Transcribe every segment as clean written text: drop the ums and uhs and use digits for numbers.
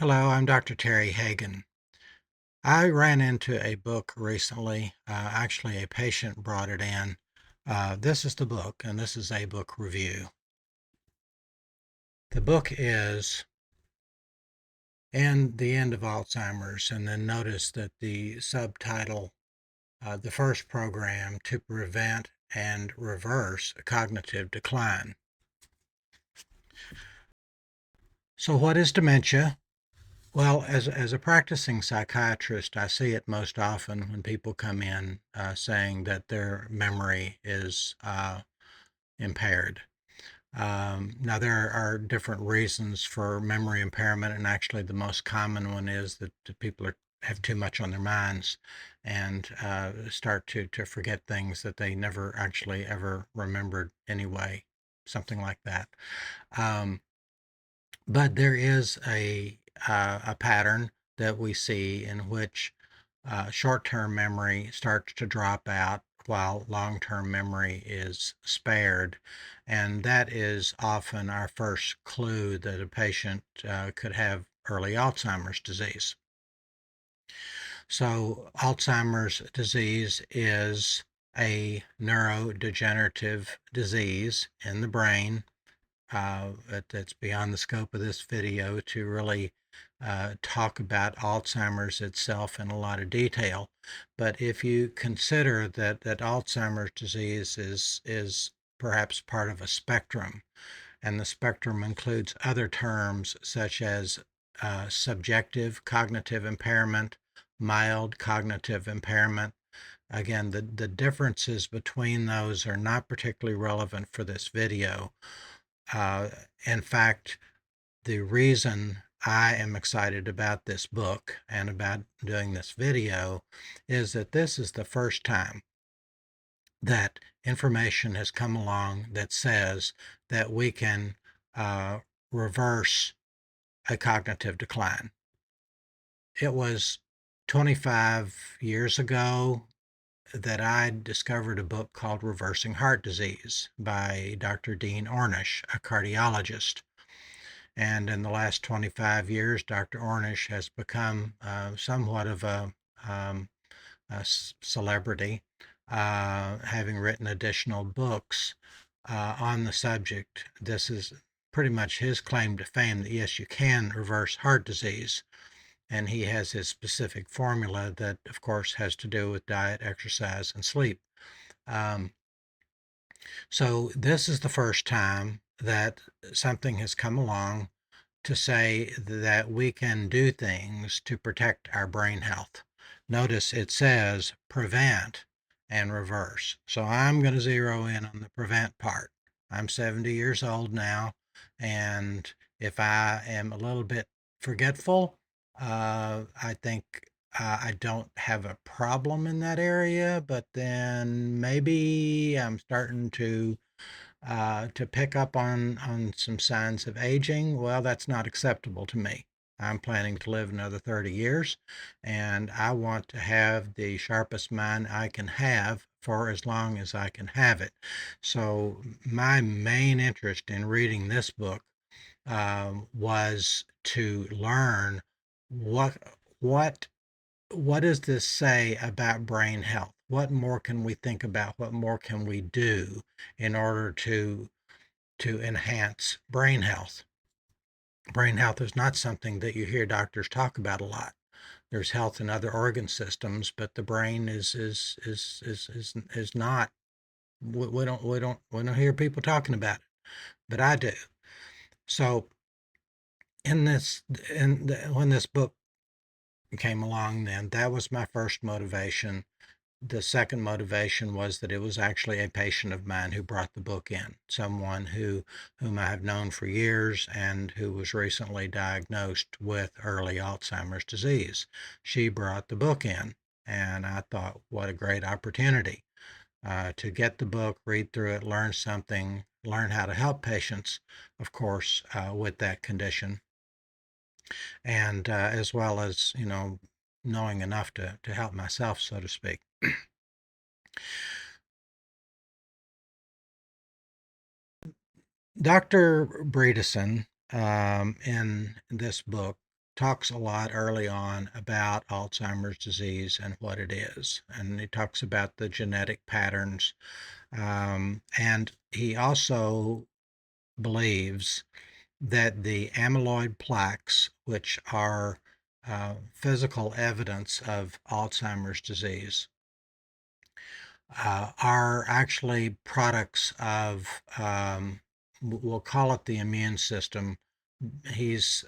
Hello, I'm Dr. Terry Hagan. I ran into a book recently. Actually, a patient brought it in. This is the book, and this is a book review. The book is "And the End of Alzheimer's," and then notice that the subtitle, the first program to prevent and reverse cognitive decline. So, what is dementia? Well, as a practicing psychiatrist, I see it most often when people come in saying that their memory is impaired. Now, there are different reasons for memory impairment, and actually, the most common one is that people have too much on their minds and start to forget things that they never actually ever remembered anyway, something like that. Um, but there is a pattern that we see in which short-term memory starts to drop out while long-term memory is spared. And that is often our first clue that a patient could have early Alzheimer's disease. So, Alzheimer's disease is a neurodegenerative disease in the brain. That's beyond the scope of this video to really talk about Alzheimer's itself in a lot of detail. But if you consider that Alzheimer's disease is perhaps part of a spectrum, and the spectrum includes other terms such as subjective cognitive impairment, mild cognitive impairment. Again, the differences between those are not particularly relevant for this video. Uh, in fact, the reason I am excited about this book and about doing this video is that this is the first time that information has come along that says that we can reverse a cognitive decline. It was 25 years ago that I discovered a book called Reversing Heart Disease by Dr. Dean Ornish, a cardiologist. And in the last 25 years, Dr. Ornish has become somewhat of um, a celebrity, having written additional books on the subject. This is pretty much his claim to fame that yes, you can reverse heart disease. And he has his specific formula that, of course, has to do with diet, exercise, and sleep. Um, so, this is the first time that something has come along to say that we can do things to protect our brain health. Notice it says prevent and reverse. So I'm going to zero in on the prevent part. I'm 70 years old now, and if I am a little bit forgetful, I think I don't have a problem in that area, but then maybe I'm starting to pick up on some signs of aging. Well, that's not acceptable to me. I'm planning to live another 30 years, and I want to have the sharpest mind I can have for as long as I can have it. So, my main interest in reading this book was to learn what what what does this say about brain health? What more can we think about? What more can we do in order to enhance brain health? Brain health is not something that you hear doctors talk about a lot. There's health in other organ systems, but the brain is not. We don't hear people talking about it, but I do. So in this when this book came along, then that was my first motivation. The second motivation was that it was actually a patient of mine who brought the book in, someone whom I have known for years and who was recently diagnosed with early Alzheimer's disease. She brought the book in, and I thought, what a great opportunity to get the book, read through it, learn something, learn how to help patients, of course, with that condition, and as well as knowing enough to help myself, so to speak. Dr. Bredesen, in this book, talks a lot early on about Alzheimer's disease and what it is. And he talks about the genetic patterns. And he also believes that the amyloid plaques, which are physical evidence of Alzheimer's disease, are actually products of, we'll call it the immune system. His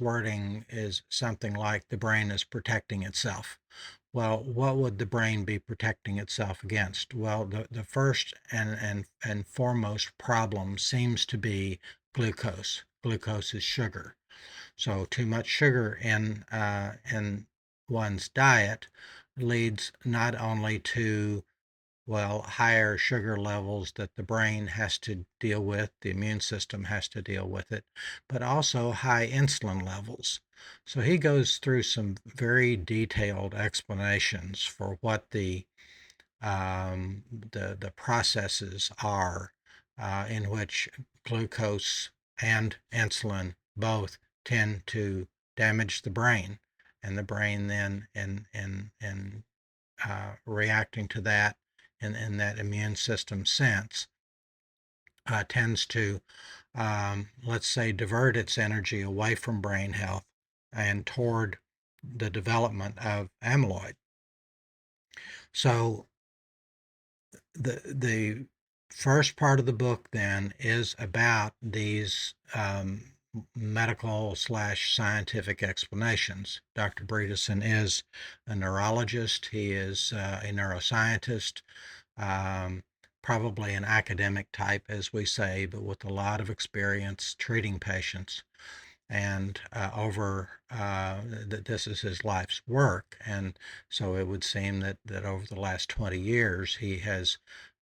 wording is something like the brain is protecting itself. Well, what would the brain be protecting itself against? Well, the first and foremost problem seems to be glucose. Glucose is sugar. So too much sugar in one's diet leads not only to, well, higher sugar levels that the brain has to deal with, the immune system has to deal with it, but also high insulin levels. So he goes through some very detailed explanations for what the processes are in which glucose and insulin both tend to damage the brain, and the brain then in reacting to that in that immune system sense tends to, let's say, divert its energy away from brain health and toward the development of amyloid. So the first part of the book then is about these medical slash scientific explanations. Dr. Bredesen is a neurologist. He is a neuroscientist, probably an academic type, as we say, but with a lot of experience treating patients. And this is his life's work. And so it would seem that over the last 20 years, he has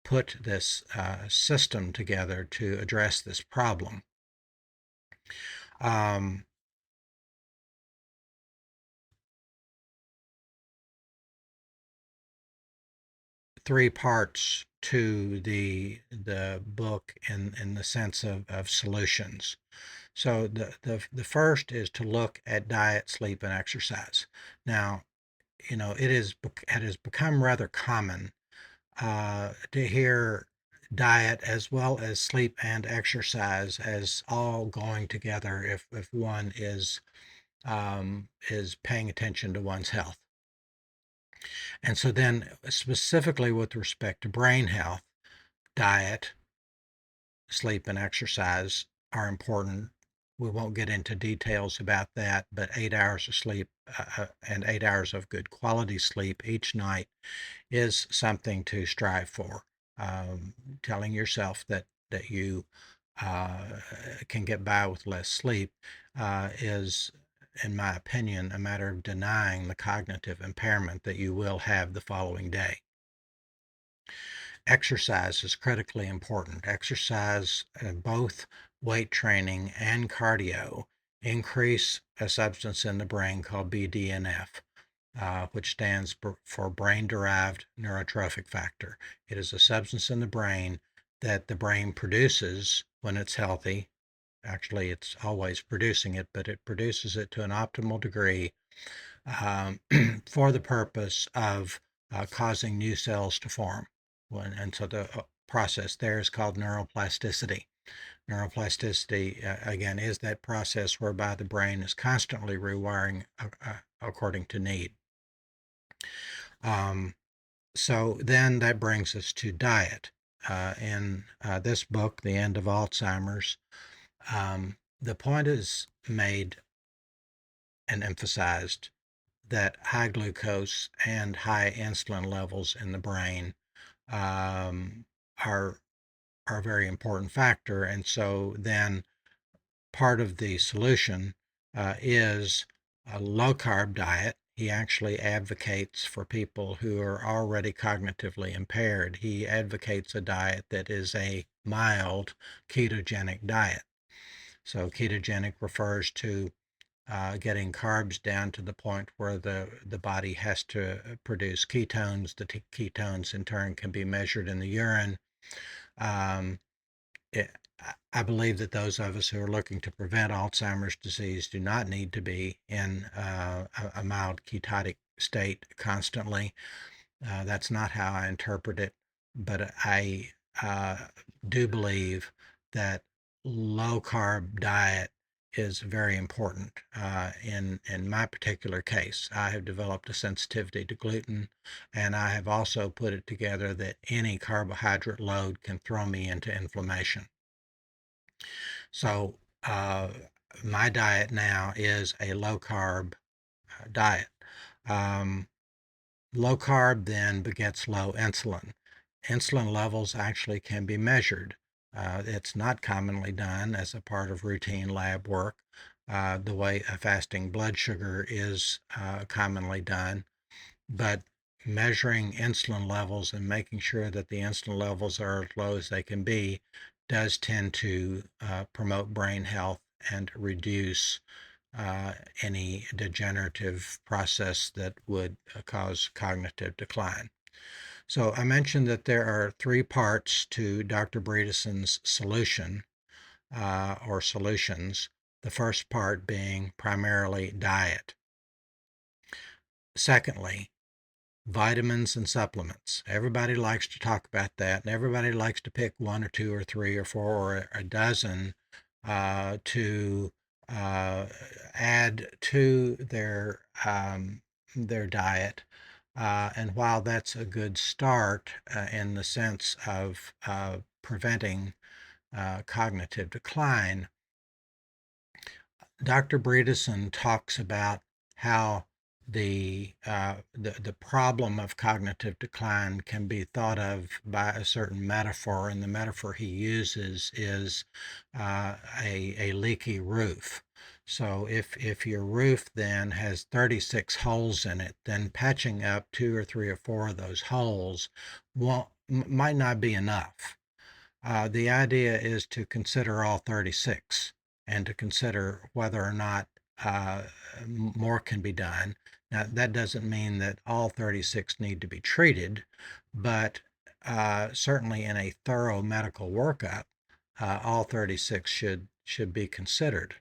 put this system together to address this problem. Three parts to the book in the sense of solutions. So the first is to look at diet, sleep, and exercise. Now, it has become rather common to hear diet as well as sleep and exercise as all going together if one is paying attention to one's health. And so then specifically with respect to brain health, diet, sleep, and exercise are important. We won't get into details about that, but 8 hours of sleep and 8 hours of good quality sleep each night is something to strive for. Telling yourself that you can get by with less sleep is, in my opinion, a matter of denying the cognitive impairment that you will have the following day. Exercise is critically important. Exercise, both weight training and cardio, increase a substance in the brain called BDNF, which stands for brain-derived neurotrophic factor. It is a substance in the brain that the brain produces when it's healthy. Actually, it's always producing it, but it produces it to an optimal degree for the purpose of causing new cells to form. And so the process there is called neuroplasticity. Neuroplasticity, again, is that process whereby the brain is constantly rewiring according to need. So then that brings us to diet. In this book, The End of Alzheimer's, the point is made and emphasized that high glucose and high insulin levels in the brain are a very important factor. And so then part of the solution is a low carb diet. He actually advocates for people who are already cognitively impaired. He advocates a diet that is a mild ketogenic diet. So ketogenic refers to getting carbs down to the point where the body has to produce ketones. The ketones in turn can be measured in the urine. I believe that those of us who are looking to prevent Alzheimer's disease do not need to be in a mild ketotic state constantly. That's not how I interpret it, but I do believe that low carb diet is very important. In my particular case, I have developed a sensitivity to gluten, and I have also put it together that any carbohydrate load can throw me into inflammation. So my diet now is a low carb diet. Um, Low carb then begets low insulin. Insulin levels actually can be measured. It's not commonly done as a part of routine lab work, the way a fasting blood sugar is commonly done. But measuring insulin levels and making sure that the insulin levels are as low as they can be does tend to promote brain health and reduce any degenerative process that would cause cognitive decline. So I mentioned that there are three parts to Dr. Bredeson's solution or solutions. The first part being primarily diet. Secondly, vitamins and supplements. Everybody likes to talk about that, and everybody likes to pick one or two or three or four or a dozen to add to their diet. And while that's a good start in the sense of preventing cognitive decline, Dr. Bredesen talks about how the problem of cognitive decline can be thought of by a certain metaphor, and the metaphor he uses is a leaky roof. So if your roof then has 36 holes in it, then patching up two or three or four of those holes might not be enough. The idea is to consider all 36 and to consider whether or not more can be done. Now, that doesn't mean that all 36 need to be treated, but certainly in a thorough medical workup, all 36 should be considered.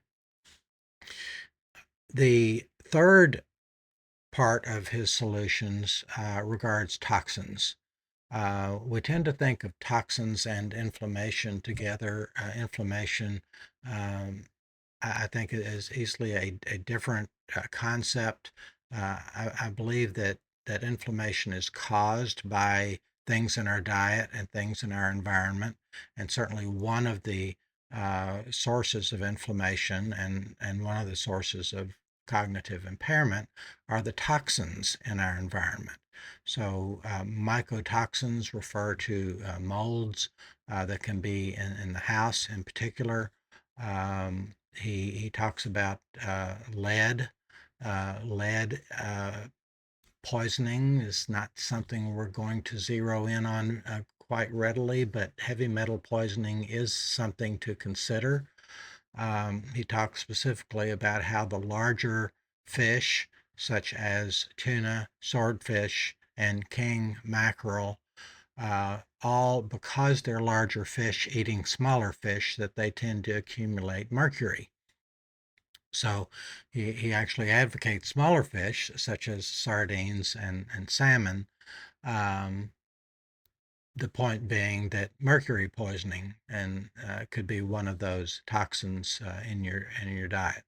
The third part of his solutions regards toxins. We tend to think of toxins and inflammation together. Inflammation, I think, is easily a different concept. I believe that inflammation is caused by things in our diet and things in our environment, and certainly one of the sources of inflammation and one of the sources of cognitive impairment are the toxins in our environment. So mycotoxins refer to molds that can be in the house in particular. He talks about lead. Lead poisoning is not something we're going to zero in on quite readily, but heavy metal poisoning is something to consider. He talks specifically about how the larger fish, such as tuna, swordfish, and king mackerel, all because they're larger fish eating smaller fish, that they tend to accumulate mercury. So he actually advocates smaller fish, such as sardines and salmon. Um, the point being that mercury poisoning and could be one of those toxins in your diet.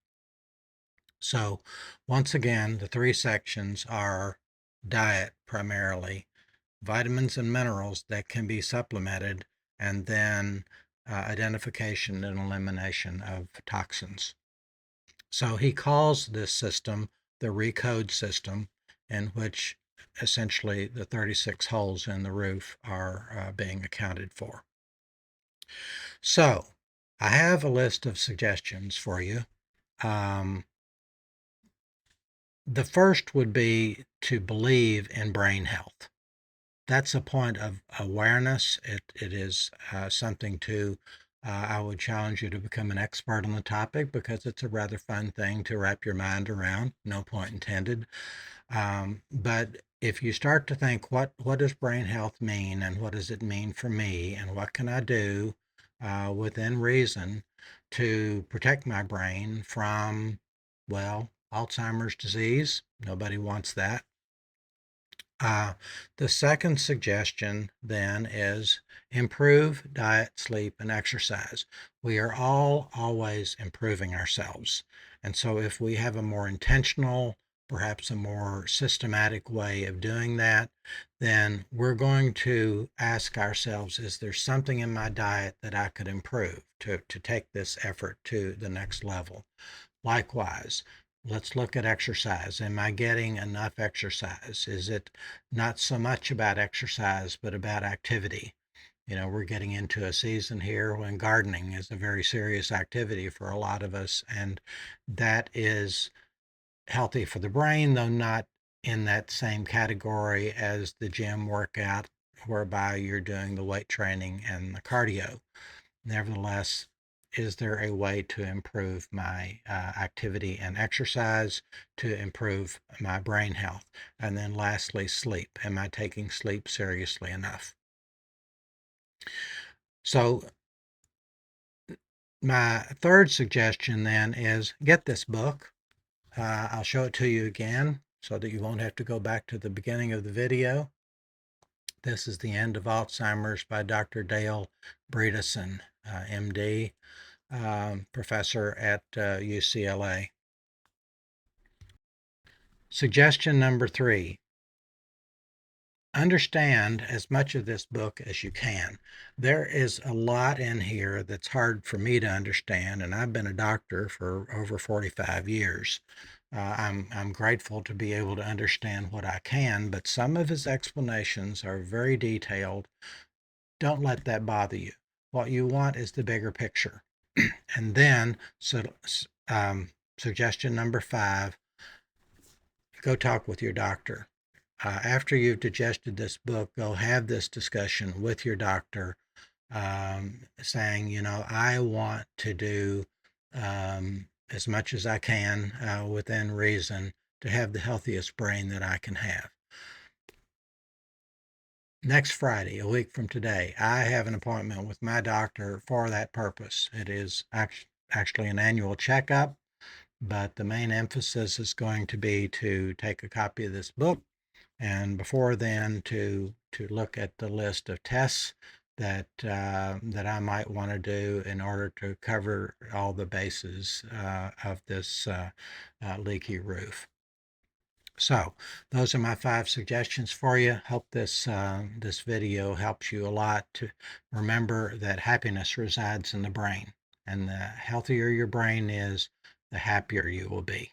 So once again, the three sections are diet primarily, vitamins and minerals that can be supplemented, and then identification and elimination of toxins. So he calls this system the ReCODE system, in which essentially the 36 holes in the roof are being accounted for. So I have a list of suggestions for you. The first would be to believe in brain health. That's a point of awareness. It is something to, I would challenge you to become an expert on the topic, because it's a rather fun thing to wrap your mind around, no point intended. But if you start to think, what does brain health mean, and what does it mean for me, and what can I do within reason to protect my brain from, well, Alzheimer's disease. Nobody wants that. The second suggestion then is improve diet, sleep, and exercise. We are all always improving ourselves. And so if we have a more intentional, perhaps a more systematic way of doing that, then we're going to ask ourselves, is there something in my diet that I could improve to take this effort to the next level? Likewise, let's look at exercise. Am I getting enough exercise? Is it not so much about exercise, but about activity? We're getting into a season here when gardening is a very serious activity for a lot of us, and that is healthy for the brain, though not in that same category as the gym workout, whereby you're doing the weight training and the cardio. Nevertheless, is there a way to improve my activity and exercise to improve my brain health? And then lastly, sleep. Am I taking sleep seriously enough? So my third suggestion then is get this book. I'll show it to you again so that you won't have to go back to the beginning of the video. This is The End of Alzheimer's by Dr. Dale Bredesen, MD. Professor at UCLA. Suggestion number 3, understand as much of this book as you can. There is a lot in here that's hard for me to understand, and I've been a doctor for over 45 years. I'm grateful to be able to understand what I can, but some of his explanations are very detailed. Don't let that bother you. What you want is the bigger picture. And then, suggestion number 5, go talk with your doctor. After you've digested this book, go have this discussion with your doctor, saying, I want to do as much as I can within reason to have the healthiest brain that I can have. Next Friday, a week from today, I have an appointment with my doctor for that purpose. It is actually an annual checkup, but the main emphasis is going to be to take a copy of this book, and before then to look at the list of tests that I might want to do in order to cover all the bases of this leaky roof. So those are my 5 suggestions for you. Hope this video helps you a lot to remember that happiness resides in the brain, and the healthier your brain is, the happier you will be.